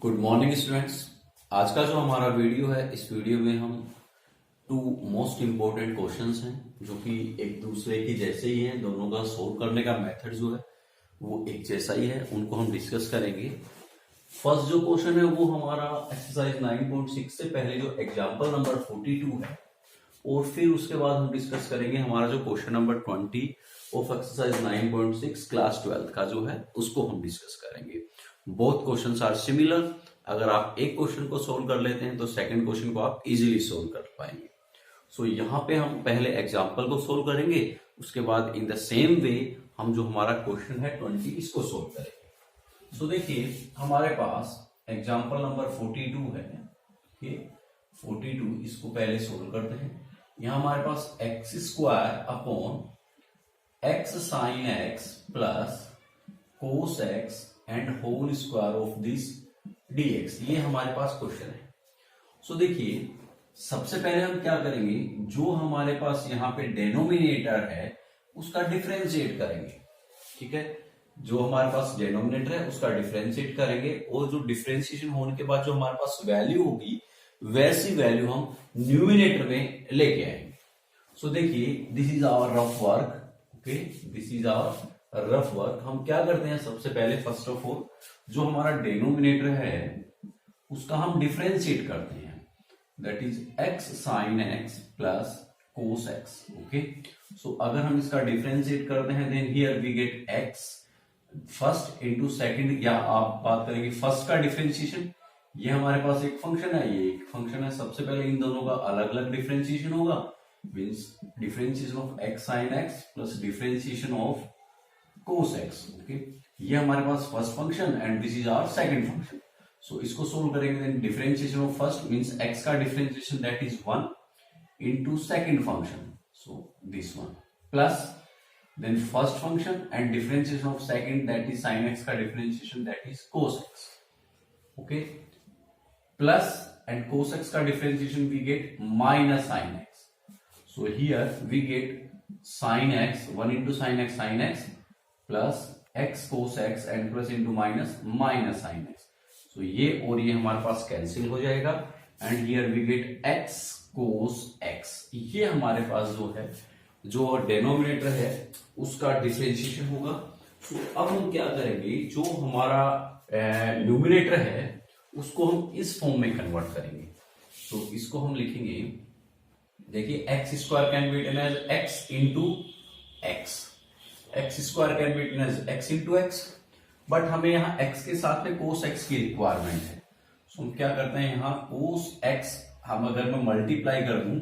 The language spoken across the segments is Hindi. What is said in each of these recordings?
Good morning students. आज का जो हमारा वीडियो है, इस वीडियो में हम टू मोस्ट इम्पोर्टेंट क्वेश्चंस हैं जो कि एक दूसरे की जैसे ही हैं। दोनों का सोल्व करने का मेथड जो है वो एक जैसा ही है, उनको हम डिस्कस करेंगे। फर्स्ट जो क्वेश्चन है वो हमारा एक्सरसाइज 9.6 से पहले जो एग्जाम्पल नंबर 42 है, और फिर उसके बाद हम डिस्कस करेंगे हमारा जो question number 20 of exercise 9.6 class 12 का जो है उसको हम डिस्कस करेंगे। Both questions are similar. अगर आप एक क्वेश्चन को सोल्व कर लेते हैं तो सेकंड क्वेश्चन को आप इजीली सोल्व कर पाएंगे। सो यहाँ पे हम पहले एग्जाम्पल को सोल्व करेंगे, उसके बाद इन द सेम वे हम जो हमारा क्वेश्चन है 20 इसको सोल्व करेंगे। सो देखिए हमारे पास एग्जाम्पल नंबर 42 है। ओके, 42 इसको पहले सोल्व करते हैं। यहाँ हमारे पास x square upon x sine x plus cos x and whole square of this dx, ये हमारे पास क्वेश्चन है। सो देखिए सबसे पहले हम क्या करेंगे, जो हमारे पास यहाँ पे डेनोमिनेटर है उसका डिफरेंशिएट करेंगे। ठीक है, जो हमारे पास डेनोमिनेटर है उसका डिफरेंशिएट करेंगे, और जो डिफरेंशिएशन होने के बाद जो हमारे पास वैल्यू होगी वैसी वैल्यू हम न्यूमिनेटर में लेके आएंगे। सो देखिए this is our rough work. Okay, this is our rough work. हम क्या करते हैं, सबसे पहले फर्स्ट ऑफ ऑल जो हमारा डेनोमिनेटर है उसका हम डिफरेंशिएट करते हैं, that is x sine x plus cos x. Okay, so अगर हम इसका डिफरेंशिएट करते हैं then here we get x first into second, या आप बात करेंगे फर्स्ट का डिफरेंशिएशन। ये हमारे पास एक फंक्शन है, ये एक फंक्शन है। सबसे पहले इन दोनों का अलग अलग डिफरेंशिएशन होगा, means differentiation of x sine x plus differentiation of cos x. Okay, ये हमारे पास first function and this is our second function. So इसको सोल्व करेंगे then differentiation of first means x का differentiation that is 1 into second function, so this one plus then first function and differentiation of second that is sin x का differentiation that is cos x। Okay, plus and cos x का differentiation we get minus sin x। So here we get sin x 1 into sin x plus x cos x and plus into minus minus sin x। So ये और ये हमारे पास कैंसिल हो जाएगा and here we get x cos x। ये हमारे पास जो है जो डेनोमिनेटर है उसका डिफरेंशिएशन होगा। तो अब हम क्या करेंगे, जो हमारा न्यूमिनेटर है उसको हम इस फॉर्म में कन्वर्ट करेंगे। तो इसको हम लिखेंगे, देखिए x square can be written as x into x, x square can be written as x into x, but हमें यहाँ x के साथ में cos x की रिक्वायरमेंट है। सो हम क्या करते हैं, यहाँ cos x हम अगर मैं मल्टीप्लाई कर दूं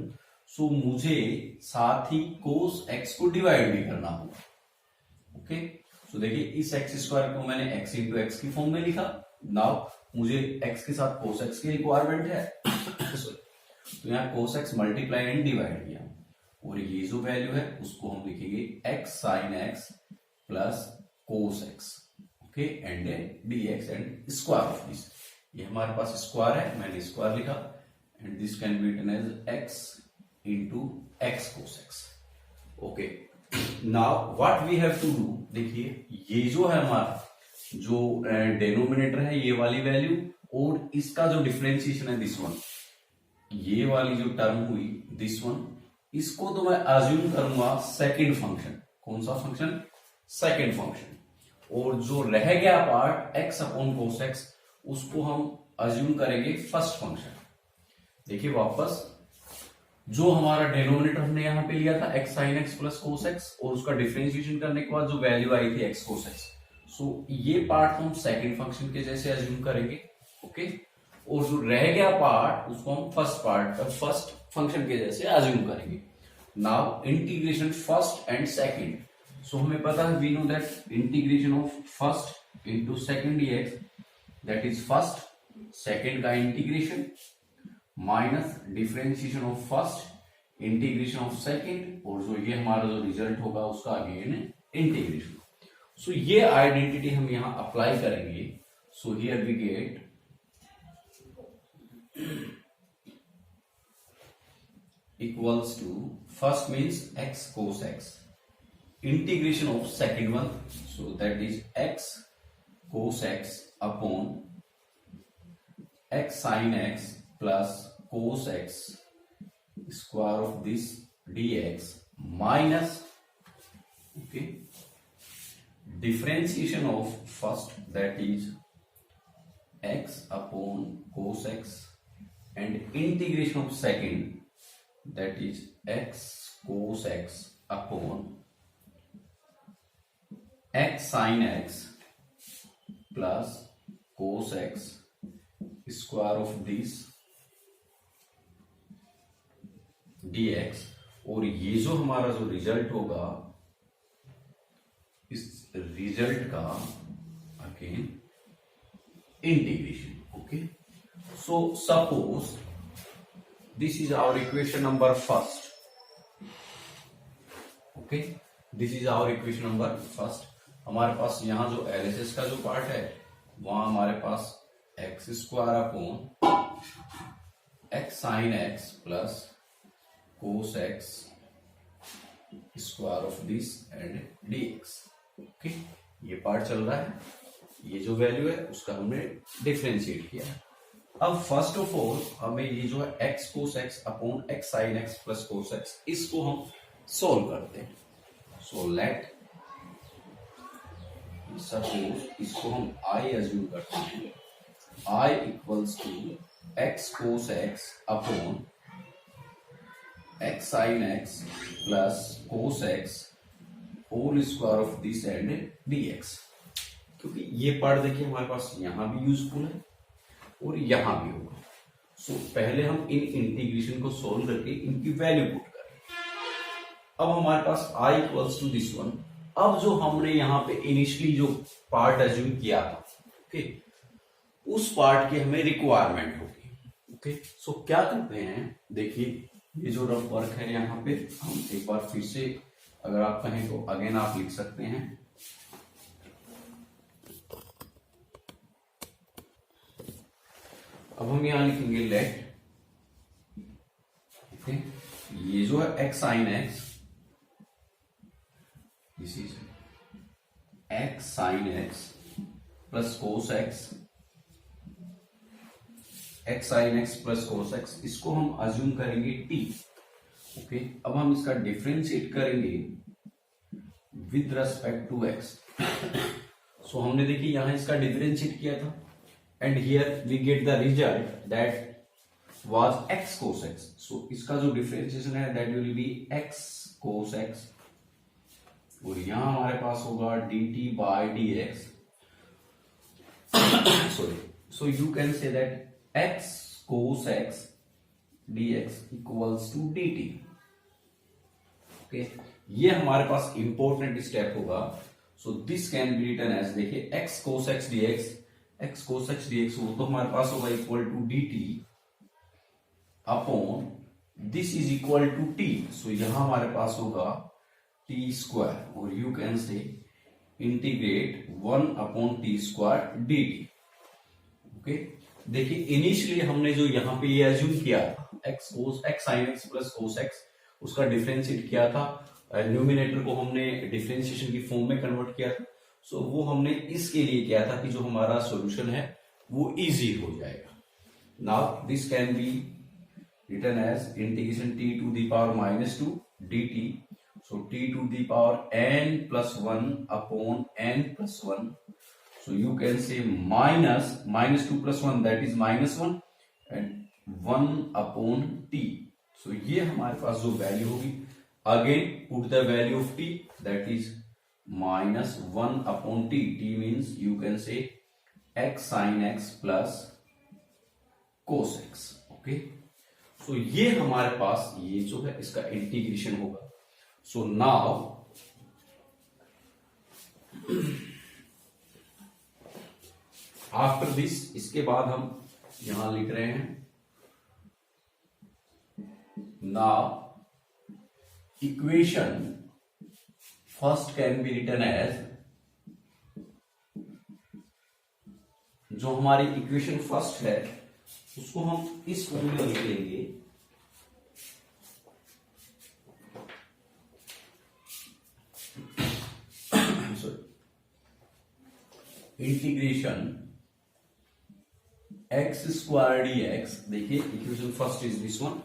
सो मुझे साथ ही cos x को डिवाइड भी करना होगा। ओके, सो देखिए इस एक्स स्क्वायर को मैंने x इंटू एक्स की फॉर्म में लिखा। नाउ मुझे x के साथ cos x की रिक्वायरमेंट है तो यहाँ cos x multiply and divide किया, और ये जो वैल्यू है उसको हम लिखेंगे x sin x plus cos x। Okay, and dx and square of this, ये हमारे पास स्क्वायर है, मैंने स्क्वायर लिखा, and this can be written as x into x cos x। Okay, now what we have to do, देखिए ये जो है हमारा जो डेनोमिनेटर है ये वाली वैल्यू, और इसका जो डिफरेंशिएशन है दिस वन, ये वाली जो टर्म हुई दिस वन, इसको तो मैं अज्यूम करूंगा सेकंड फंक्शन। कौन सा फंक्शन, सेकंड फंक्शन। और जो रह गया part x upon cos x उसको हम अज्यूम करेंगे फर्स्ट फंक्शन। देखिए वापस जो हमारा डेनोमिनेटर हमने यहां पे लिया था x sin x plus cos x, और उसका डिफरेंशिएशन करने के बाद जो वैल्यू आई थी x cos x, सो ये पार्ट हम सेकंड फंक्शन के जैसे अज्यूम करेंगे। ओके, और जो रह गया पार्ट उसको हम फर्स्ट फंक्शन के जैसे अज्यूम करेंगे। Now integration first and second, so हमें पता है we know that integration of first into second dx that is first second का integration minus differentiation of first integration of second, और जो ये हमारा जो रिजल्ट होगा उसका अगेन इंटीग्रेशन। सो ये आइडेंटिटी हम यहां अप्लाई करेंगे। So here we get equals to first means x cos x integration of second one, so that is x cos x upon x sine x plus cos x square of this dx minus okay differentiation of first, that is x upon cos x, and integration of second, that is x cos x upon x sin x plus cos x square of this dx। और ये जो हमारा जो रिजल्ट होगा, इस रिजल्ट का again integration. Okay, so suppose this is our equation number first. Okay, this is our equation number first. हमारे पास यहां जो एलएचएस का जो पार्ट है वहां हमारे पास x square upon x sine x plus cos x square of this and dx। Okay, ये पार्ट चल रहा है, ये जो वैल्यू है उसका हमने डिफरेंशिएट किया है। अब फर्स्ट ऑफ ऑल हमें ये जो है x cos x upon x sine x plus cos x, इसको हम सोल्व करते हैं। सो लेट सपोज इसको हम आई अज्यूम करते हैं, I equals to x cos x upon x sine x plus cos x whole square of this and dx। क्योंकि ये पार्ट देखिए हमारे पास यहां भी यूजफुल है और यहां भी होगा। सो पहले हम इन इंटीग्रेशन को सोल्व करके इनकी वैल्यू पुट करें। अब हमारे पास i equals to this one. अब जो हमने यहाँ पे इनिशियली जो पार्ट अज्यूम किया था, ओके, उस पार्ट की हमें रिक्वायरमेंट होगी। ओके, सो क्या करते हैं, देखिए ये जो रफ वर्क है यहाँ पे हम एक बार फिर से, अगर आप कहें तो अगेन आप लिख सकते हैं। अब हम यहां लिखेंगे लेट, ओके, ये जो है x sine x, this is x sine x plus cos x, x sine x plus cos x, इसको हम अज्यूम करेंगे t। ओके, अब हम इसका डिफरेंशिएट करेंगे with respect to x। So हमने देखिए यहां इसका डिफरेंशिएट किया था and here we get the result that was x cos x। So इसका जो डिफरेंशिएशन है that will be x cos x, और यहां हमारे पास होगा dt by dx। Sorry, so you can say that x cos x dx equals to dt। Okay, ये हमारे पास इंपॉर्टेंट स्टेप होगा। So this can be written as, देखिए x cos x dx, x cos x dx वो तो हमारे पास होगा equal to dt upon this is equal to t। So यहां हमारे पास होगा t स्क्वायर, और you can say integrate 1 upon t square dt। Okay, देखिए इनिशियली हमने जो यहाँ पे ये अज्यूम किया था x sin x plus cos x, उसका डिफरेंशिएट किया था, न्यूमिनेटर को हमने डिफरेंशिएशन की फॉर्म में कन्वर्ट किया था। सो वो हमने इसके लिए किया था कि जो हमारा सॉल्यूशन है वो इजी हो जाएगा। Now this can be written as integration t to the power -2 dt। So t to the power n plus 1 upon n plus 1। So you can say -2 plus 1, that is -1 and 1 upon t। So ये हमारे पास जो वैल्यू होगी, again put the value of t, that is -1 upon t। t means you can say x sin x plus cos x। Okay, so ये हमारे पास ये जो है इसका इंटीग्रेशन होगा। सो नाउ आफ्टर दिस, इसके बाद हम यहां लिख रहे हैं now equation first can be written as, जो हमारी इक्वेशन फर्स्ट है उसको हम इस फॉर्म में लिख लेंगे, integration x square d x, देखिए equation first is this one,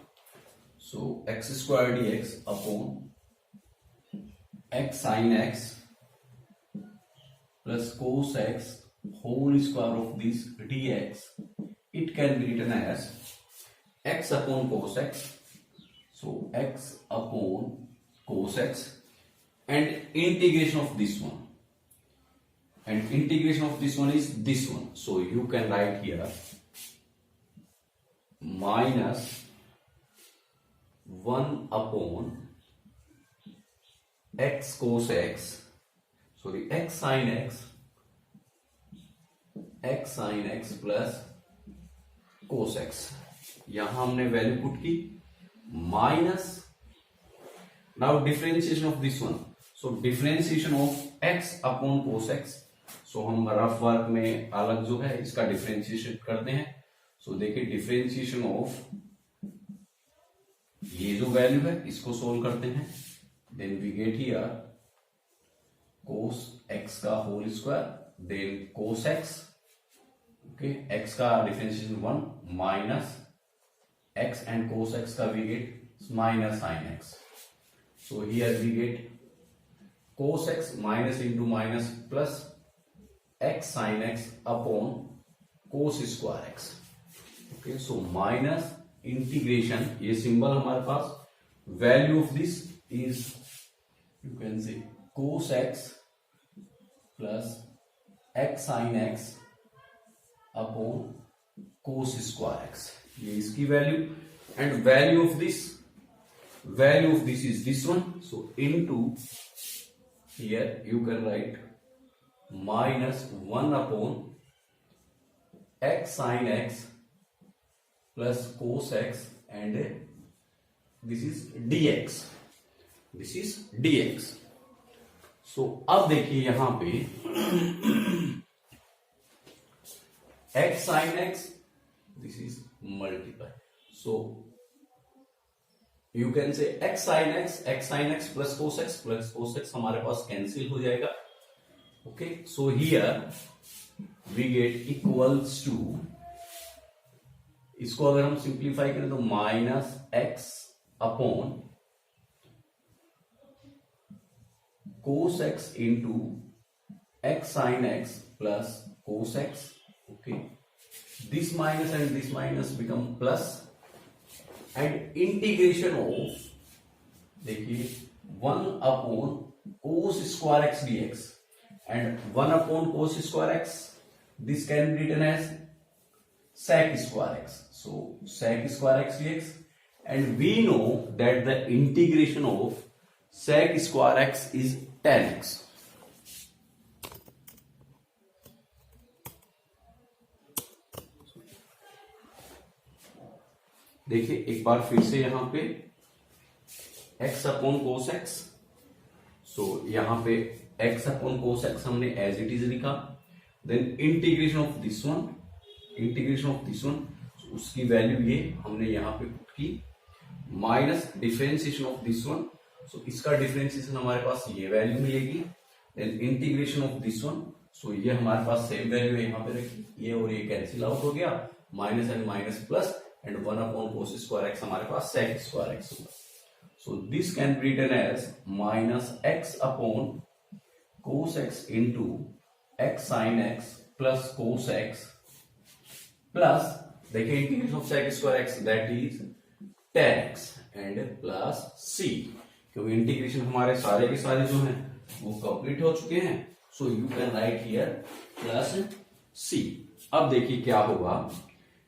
so x square d x upon x sine x plus cos x whole square of this d x, it can be written as x upon cos x, so x upon cos x and integration of this one, and integration of this one is this one, so you can write here minus 1 upon x cos x, sorry x sin x plus cos x, यहां हमने वैल्यू पुट की minus, now differentiation of this one, so differentiation of x upon cos x, सो हम रफ वर्क में अलग जो है इसका डिफरेंशिएशन करते हैं, सो देखिए डिफरेंशिएशन ऑफ ये जो वैल्यू है इसको सोल्व करते हैं, then we get here cos x का whole square, then cos x, okay x का differentiation 1 minus x and cos x का we get minus sin x, so here we get cos x minus into minus plus x sin x upon cos square x, okay so minus integration, ये सिंबल हमारे पास, value of this is you can say cos x plus x sin x upon cos square x, ये इसकी value, and value of this is this one, so into here you can right minus 1 upon x sin x plus cos x and this is dx, सो अब देखिए यहां पे x sin x, this is multiply, so you can say x sin x plus cos x हमारे पास कैंसिल हो जाएगा, okay so here we get equals to, इसको अगर हम सिंप्लीफाई करें तो minus x upon cos x into x sin x plus cos x, okay this minus and this minus become plus, and integration of, देखिए 1 upon cos square x dx, and 1 upon cos square x, this can be written as sec square x, so sec square x dx, and we know that the integration of sec square x is tan x, देखिए एक बार फिर से यहां पे x upon cos x, so यहां पे x अपॉन कोस एक्स हमने एज इट इज लिखा, then integration of this one, उसकी वैल्यू ये हमने यहां पे पुट की, minus differentiation of this one, so इसका डिफरेंशिएशन हमारे पास ये वैल्यू मिलेगी, then integration of this one, so ये हमारे पास सेम वैल्यू यहां पे रखी, ये और ये कैंसिल आउट हो गया, minus and minus plus, and 1 upon cos square x हमारे पास sec square x होगा, so this can be written as minus x upon cos x into x sin x plus cos x plus, देखिए integration of sec square x that is tan x and plus c, क्योंकि इंटीग्रेशन हमारे सारे के सारे जो हैं वो कंप्लीट हो चुके हैं, so you can write here plus c। अब देखिए क्या होगा,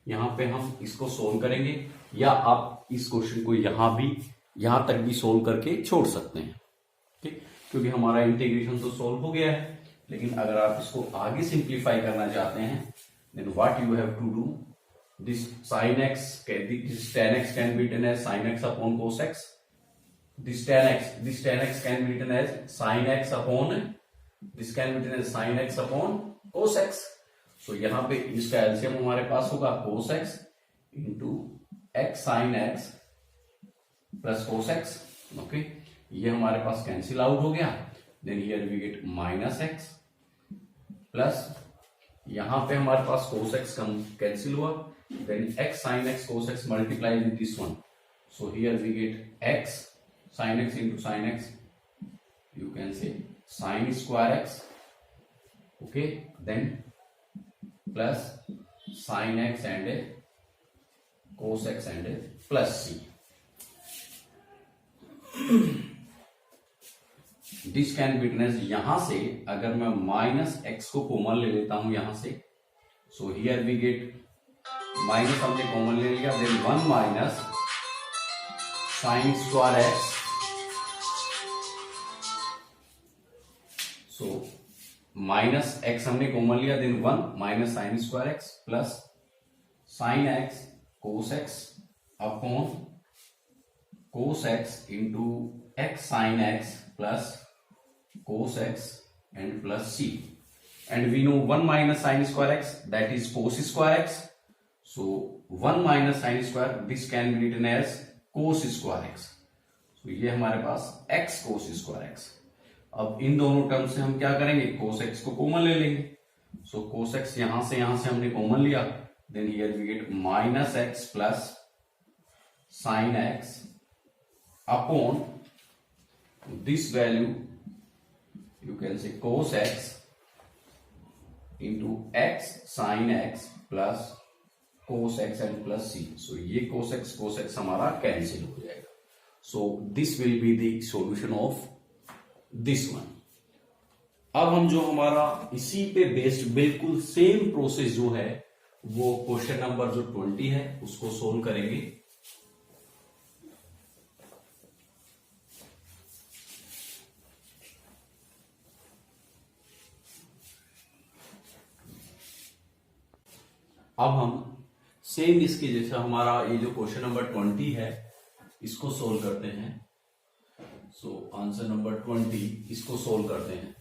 यहां पे हम इसको सोल्व करेंगे, या आप इस क्वेश्चन को यहां तक भी सोल्व करके छोड़ सकते हैं, ठीक, क्योंकि हमारा इंटीग्रेशन तो सोल्व हो गया है, लेकिन अगर आप इसको आगे सिंप्लीफाई करना चाहते हैं, then what you have to do, this sin x, this tan x can be written as sin x upon cos x, this tan x can be written as sin x upon, this can be written as sin x upon cos x, तो यहां पे इसका एलसीएम हमारे पास होगा cos x into x sin x plus cos x, okay ये हमारे पास कैंसिल आउट हो गया, then here we get minus x plus यहां पे हमारे पास cos x कैंसिल हुआ, then x sin x cos x multiplied with this one, so here we get x sin x into sin x, you can say sin square x, okay, then plus sin x and cos x and plus c. This can be written as, यहां से अगर मैं माइनस एक्स को कॉमन ले लेता हूं यहां से, so here we get minus हमने कॉमन ले लिया, then 1 minus sine square x, so minus x हमने कॉमन लिया, then 1 minus sine square x plus sine x cos x upon cos x into x sine x plus cos x and plus c, and we know 1 minus sin square x, that is cos square x, so 1 minus sin square, this can be written as cos square x, so ये हमारे पास x cos square x. अब इन दोनों टर्म से हम क्या करेंगे, cos x को कॉमन ले लेंगे, so cos x यहां से हमने कॉमन लिया, then here we get minus x plus sin x upon this value, you can say cos x into x sin x plus cos x and plus c, so ये cos x हमारा कैंसिल हो जाएगा, so this will be the solution of this one. अब हम जो हमारा इसी पे बेस्ड बिल्कुल सेम प्रोसेस जो है वो क्वेश्चन नंबर जो 20 है उसको सोल्व करेंगे. अब हम सेम इसके जैसा हमारा ये जो क्वेश्चन नंबर 20 है इसको सोल्व करते हैं. सो आंसर नंबर 20 इसको सोल्व करते हैं.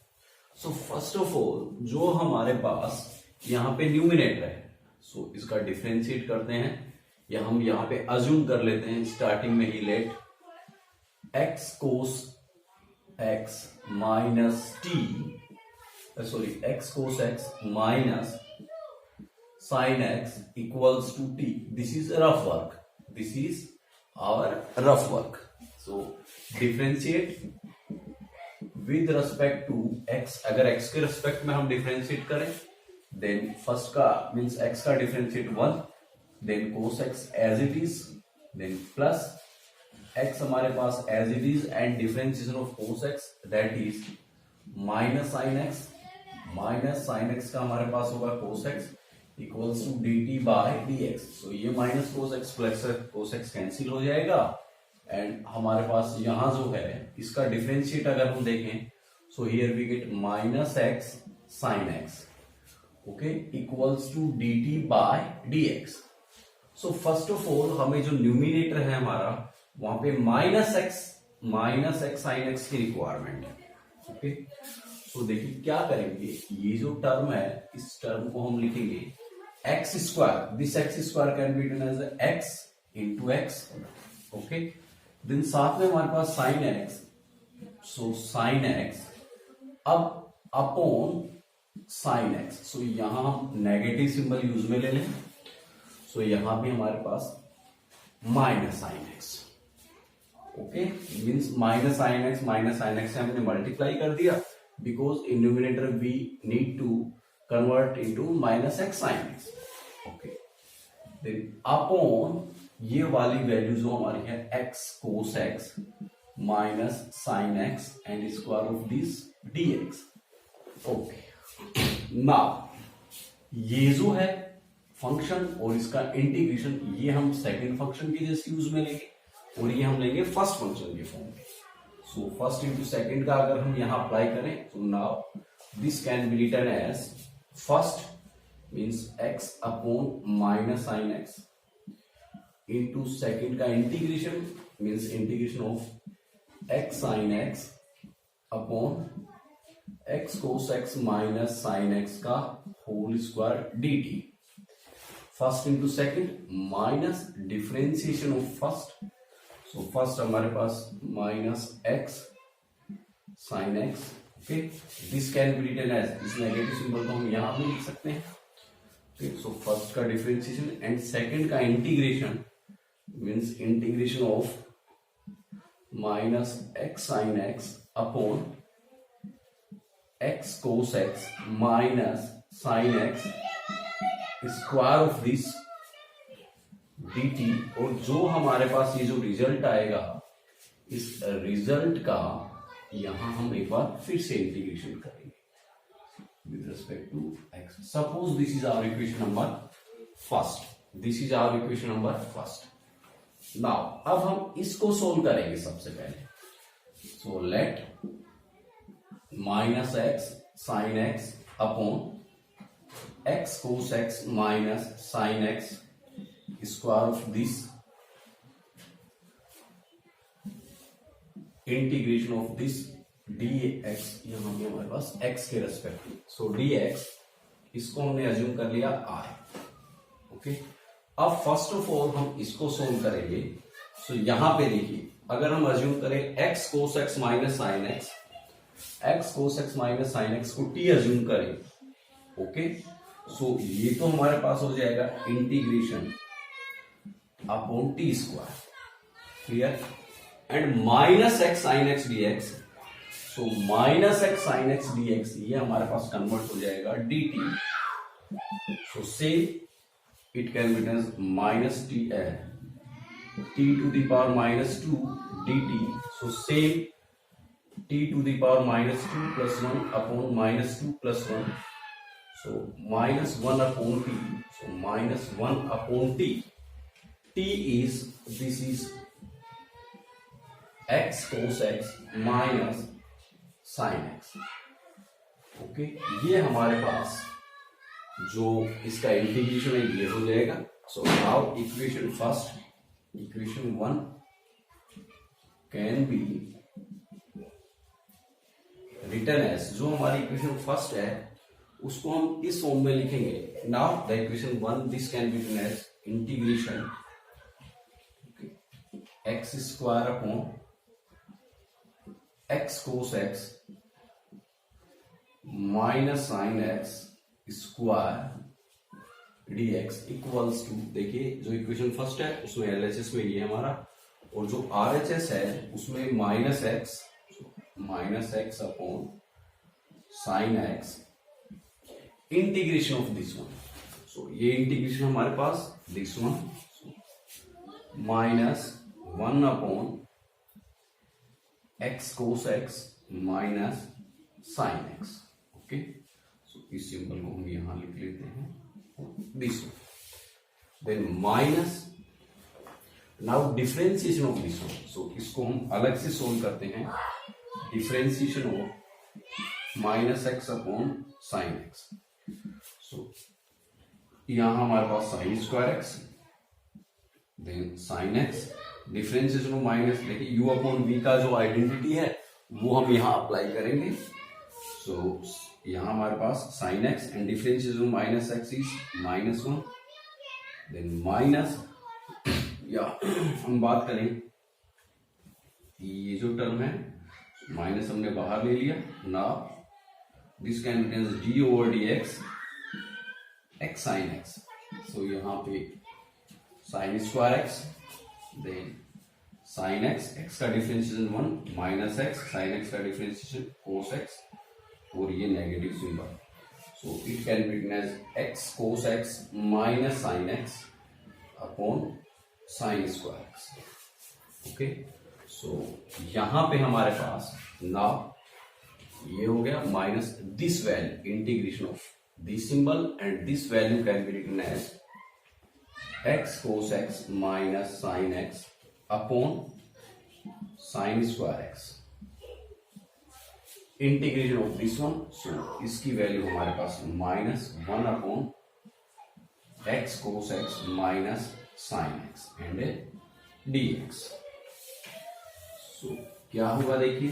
सो फर्स्ट ऑफ ऑल जो हमारे पास यहाँ पे न्यूमिनेटर है, सो इसका डिफरेंशिएट करते हैं, या हम यहाँ पे अज्यूम कर लेते हैं स्टार्टिंग में ही, late x cos x minus T, sorry x cos x minus sin x equals to t. This is rough work. This is our rough work. So differentiate with respect to x. अगर x के respect में हम differentiate करें, then first का means x का differentiate 1, then cos x as it is, then plus x हमारे पास as it is and differentiation of cos x, that is minus sin x. minus sin x का हमारे पास होगा cos x equals to dt by dx. So ये minus cos x plus cos x cancel हो जाएगा, एंड हमारे पास यहां जो है इसका डिफरेंशिएट अगर हम देखें, so here we get minus x sin x, okay, equals to dt by dx. So first of all हमें जो न्यूमिनेटर है हमारा वहां पे माइनस x sin x की रिक्वायरमेंट है, ओके. सो देखिए क्या करेंगे, ये जो टर्म है इस टर्म को हम लिखेंगे x square, this x square can be written as x into x, okay. Then साथ में हमारे पास sin x, सो sin x अब अपॉन sin x, सो यहां हम नेगेटिव सिंबल यूज में ले लें, सो यहां भी हमारे पास minus sin x, okay, means minus sin x से हमने मल्टीप्लाई कर दिया, because in numerator we need to convert into minus x sin x, okay. Then upon ये वाली वैल्यू जो हमारी है x cos x minus sin x and square of this dx, okay. Now ये जो है फंक्शन और इसका इंटीग्रेशन, ये हम सेकंड फंक्शन के जैसे यूज में लेंगे और ये हम लेंगे फर्स्ट फंक्शन के फॉर्म में. सो फर्स्ट इंटू सेकेंड का अगर हम यहां अप्लाई करें, तो now this can be written as first means x upon minus sine x into second का integration means integration of x sine x upon x cos x minus sine x का whole square dt. First into second minus differentiation of first, so first हमारे पास minus x sine x, okay. This can be written as, इस नेगेटिव सिंबल को हम यहां भी लिख सकते हैं, सो फर्स्ट का डिफरेंशिएशन एंड सेकंड का integration means integration of minus x sine x upon x cos x minus sine x square of this dt। और जो हमारे पास ये जो रिजल्ट आएगा इस रिजल्ट का यहां हम एक बार फिर से इंटीग्रेशन करेंगे with respect to x. Suppose this is our equation number first. This is our equation number first. Now अब हम इसको सोल्व करेंगे सबसे पहले। So let minus x sin x upon x cos x minus sin x square of this integration of this dx यहां पे हमारे पास x के रेस्पेक्ट। सो dx इसको हमने अज्यूम कर लिया i। ओके, अब फर्स्ट ऑफ ऑल हम इसको सोल्व करेंगे। सो यहां पे देखिए, अगर हम अज्यूम करें x cos x minus sine x, x cos x minus sine x को t अज्यूम करें। ओके, सो ये तो हमारे पास हो जाएगा integration upon t square. Clear? And minus x sine x d x, so minus x sine x d x ये हमारे पास कन्वर्ट हो जाएगा d t. So same it can be as minus t to the power minus two d t. So same T to the power minus two plus one upon minus two plus one. So minus one upon t, so minus one upon t. T is this is x cos x minus sine x। Okay, ये हमारे पास जो इसका इंटीग्रेशन है ये हो जाएगा। So now equation first, equation one can be written as, जो हमारी इक्वेशन फर्स्ट है उसको हम इस फॉर्म में लिखेंगे। Now the equation one this can be written as integration x square upon x cos x minus sine x square dx equals to, देखिए जो इक्वेशन फर्स्ट है उसमें LHS में ये हमारा, और जो RHS है उसमें minus x upon sine x integration of this one. So ये इंटीग्रेशन हमारे पास this one minus one upon x cos x minus sine x। Okay, so इस सिंबल को हम यहां लिख लेते हैं this one, then minus, now differentiation of this one. So इसको हम अलग से सोल्व करते हैं। Differentiation of minus x upon sine x. So यहां हमारे पास sine square x then sine x, differentiation of minus, देखिए यू अपॉन वी का जो आइडेंटिटी है वो हम यहां अप्लाई करेंगे। सो यहां हमारे पास sine x and differentiation of minus x is minus one, then minus, या हम बात करें ये जो टर्म है माइनस हमने बाहर ले लिया। Now this can be as d over d x x sine x. So यहां पे sine square x then sine x, x का differentiation one minus x, sine x का डिफरेंशिएशन कोस एक्स, और ये negative symbol. So it can be written as x cos x minus sine x upon sine square x. Okay, so यहां पे हमारे पास नाउ ये हो गया minus this value, integration of this symbol and this value can be written as x cos x minus sine x upon sine square x integration of this one. So इसकी वैल्यू हमारे पास minus one upon x cos x minus sine x and dx। So क्या होगा देखिए,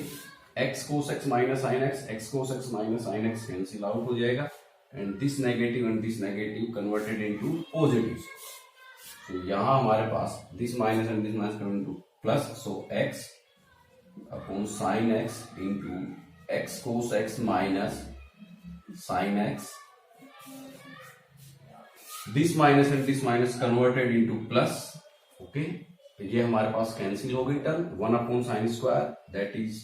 x cos x minus sine x, x cos x minus sine x cancel out हो जाएगा and this negative converted into positive. तो यहां हमारे पास this minus and this minus coming to plus, so x upon sine x into x cos x minus sine x this minus and this minus converted into plus. Okay, ये हमारे पास कैंसिल हो गई term. 1/sin square that is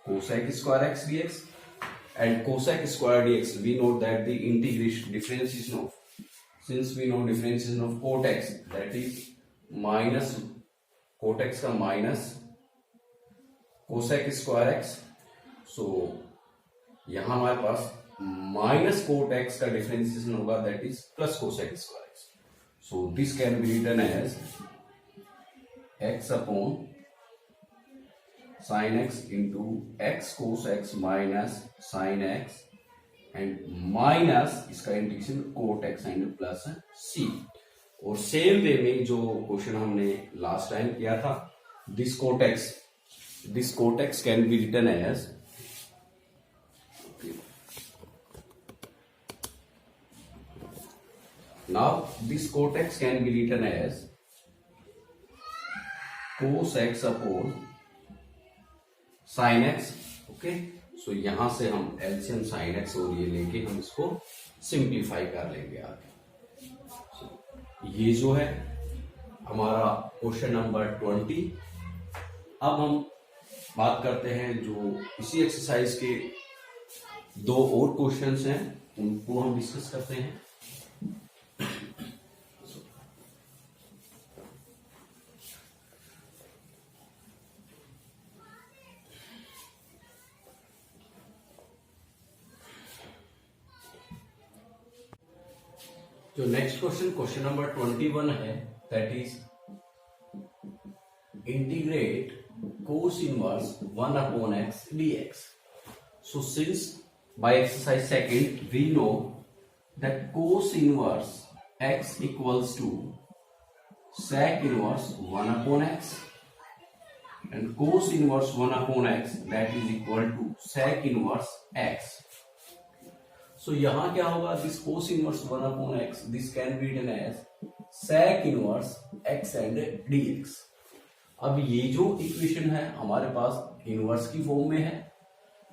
cosec square x dx, and cosec square dx we know that the integration differentiation of, since we know differentiation of cot x that is minus cot x का minus cosec square x, so यहां हमारे पास माइनस कोट एक्स का डिफरेंशिएशन होगा that is plus cosec square x. So this can be written as x upon sine x into x cos x minus sine x and minus इसका integration cot x and plus C. और सेम वे में जो क्वेश्चन हमने लास्ट टाइम किया था, this cot x can be written as now this cot x can be written as cos x upon sin x। Okay, so यहां से हम एलसीएम sin x और ये लेके हम इसको सिंप्लीफाई कर लेंगे आगे। ये जो है हमारा क्वेश्चन नंबर 20। अब हम बात करते हैं जो इसी एक्सरसाइज के दो और क्वेश्चंस हैं, उनको हम डिस्कस करते हैं। जो नेक्स्ट क्वेश्चन नंबर 21 है, that is integrate cos inverse 1/x dx। So since by exercise second we know that cos inverse x equals to sec inverse 1/x and cos inverse 1/x that is equal to sec inverse x। so यहां क्या होगा, this cos inverse 1/x this can be written as sec inverse x and dx। अब ये जो इक्वेशन है हमारे पास इनवर्स की फॉर्म में है,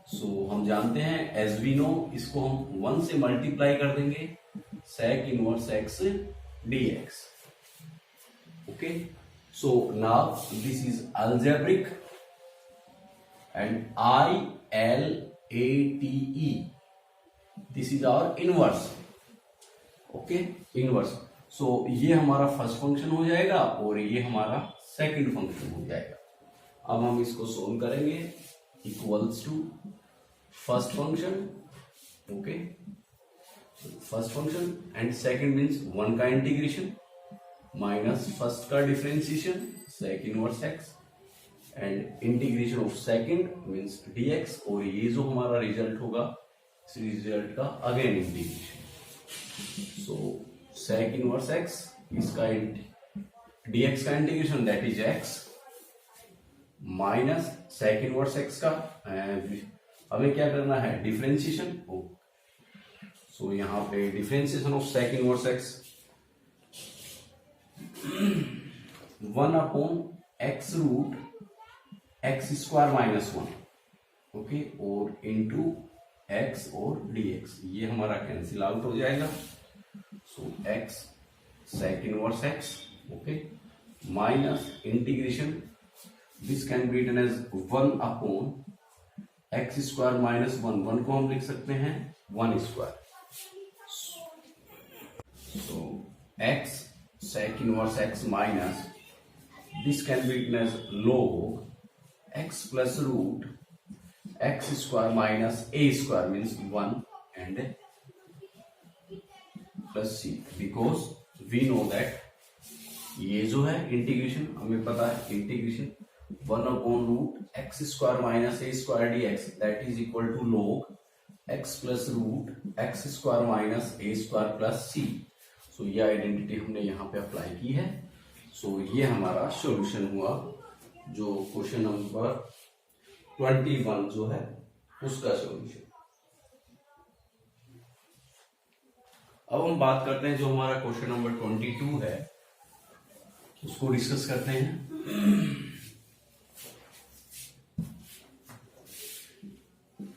सो हम जानते हैं एज वी नो इसको हम 1 से मल्टीप्लाई कर देंगे sec inverse x dx। Okay, so now this is algebraic and ILATE, this is our inverse। Okay, inverse. So ये हमारा फर्स्ट फंक्शन हो जाएगा और ये हमारा सेकंड फंक्शन हो जाएगा। अब हम इसको सोल्व करेंगे, equals to first function. Okay, first function and second means 1 का इंटीग्रेशन माइनस फर्स्ट का differentiation sec inverse x and integration of second means dx, और ये जो हमारा रिजल्ट होगा इस रिजल्ट का अगेन इंटीग्रेशन। सो sec इनवर्स x, इसका dx का integration that is x minus sec inverse x का हमें क्या करना है, डिफरेंशिएशन। सो यहां पे differentiation of sec inverse x 1/x root x square minus 1। Okay, और इंटू x और dx, ये हमारा कैंसिल आउट हो जाएगा। So x sec inverse x, okay, minus integration this can be written as 1/x square minus 1 को हम लिख सकते हैं 1 square. So x sec inverse x minus this can be written as log x plus root x square minus a square means 1 and plus c, because we know that ये जो है इंटीग्रेशन हमें पता है, integration 1/root x square minus a square dx that is equal to log x plus root x square minus a square plus c। सो ये आइडेंटिटी हमने यहाँ पे अप्लाई की है। सो ये हमारा सॉल्यूशन हुआ जो क्वेश्चन नंबर 21 जो है उसका सॉल्यूशन। अब हम बात करते हैं जो हमारा क्वेश्चन नंबर 22 है उसको डिस्कस करते हैं।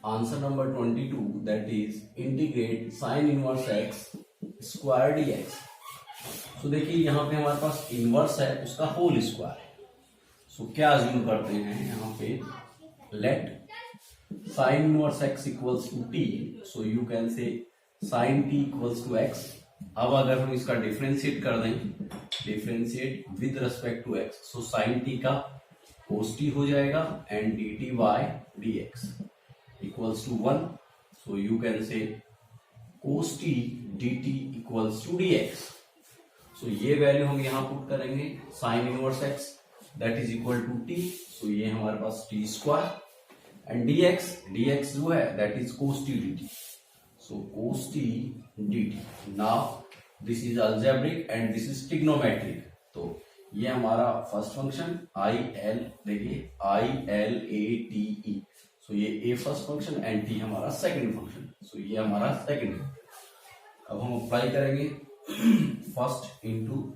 Answer number 22 that is integrate sign inverse x square d x. तो देखिए यहाँ पे हमारे पास इनवर्स है, उसका होल स्क्वायर है। सो क्या अज्यूम करते हैं यहाँ पे, let sine inverse x equals to t, so you can say sine t equals to x. अब अगर हम इसका डिफरेंशिएट कर दें, differentiate with respect to x, so sine t का कोस टी हो जाएगा and d t by d x equals to 1। So you can say cos t d t equals to d x. So ये वैल्यू हम यहाँ पुट करेंगे, sine inverse x that is equal to t, so ये हमारे पास टी स्क्वायर एंड dx जो है that is cos t dt, so cos t dt। Now this is algebraic and this is trigonometric. तो ये हमारा फर्स्ट फंक्शन आई एल, देखिए ILATE, सो ये A first function and t हमारा सेकंड फंक्शन, सो ये हमारा सेकंड। अब हम अप्लाई करेंगे फर्स्ट इंटू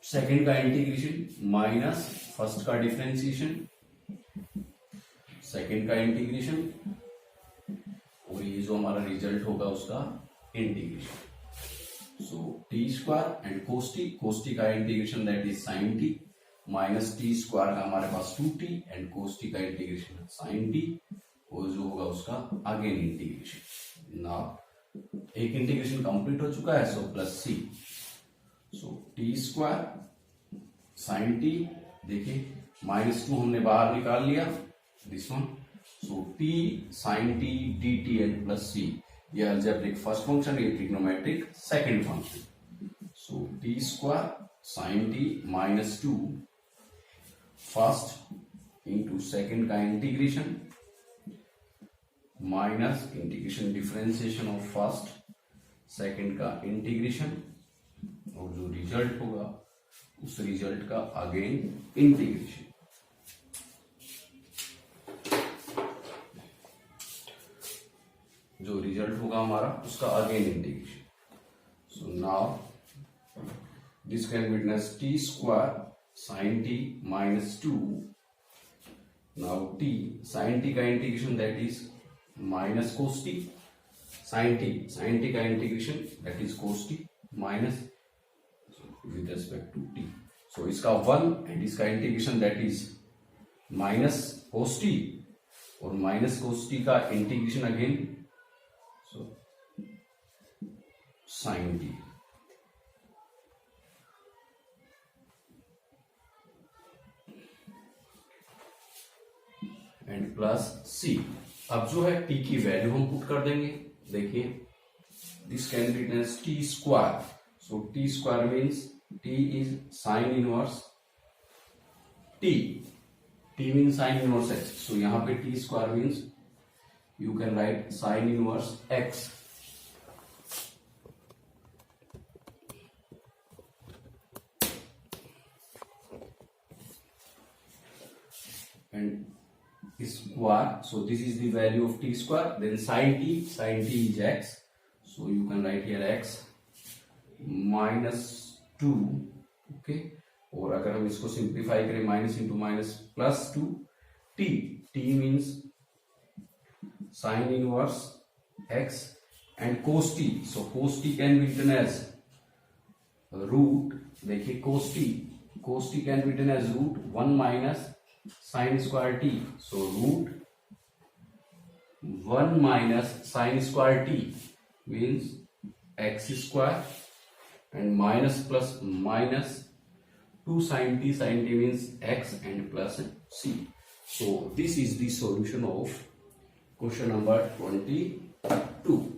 सेकंड का इंटीग्रेशन माइनस फर्स्ट का डिफरेंशिएशन, सेकंड का इंटीग्रेशन, और ये जो हमारा रिजल्ट होगा उसका integration. So t square and cos t का integration that is sine t, minus t square का हमारे पास 2t एंड कोस टी का इंटीग्रेशन साइन टी, और जो होगा उसका अगेन इंटीग्रेशन। नाउ एक इंटीग्रेशन कंप्लीट हो चुका है, सो प्लस सी, so t square sine t, देखिए -2 हमने बाहर निकाल लिया, this one, so t sine t d T and plus C, ये अलजेब्रिक फर्स्ट फंक्शन, ये trigonometric second function. So t square sine t -2 first into second का integration minus integration differentiation of first second का इंटीग्रेशन, और जो रिजल्ट होगा उस रिजल्ट का अगेन इंटीग्रेशन। जो रिजल्ट होगा हमारा उसका again integration. So now this can be written as t square sine t -2, now t sine t का integration that is minus cos t, sine t का integration that is cos t minus with respect to t, so इसका 1 एंड इसका integration that is minus cos t, और माइनस कोस टी का integration again, so sine t. And plus C. अब जो है टी की वैल्यू हम पुट कर देंगे, देखिए this can be written as t square, so t square means t is sine inverse t, t mean sine inverse x, so यहां पे t square means you can write sine inverse x, and square, so this is the value of t square, then sin t is x, so you can write here x -2, okay, और अगर हम इसको सिंप्लीफाई करें minus into minus plus 2 t means sine inverse x and cos t, so cos t can be written as root, देखिए cos t can be written as root 1 minus sine square t, so root 1 minus sine square t means x square and minus plus minus 2 sine t means x and plus C. So this is the solution of question number 22।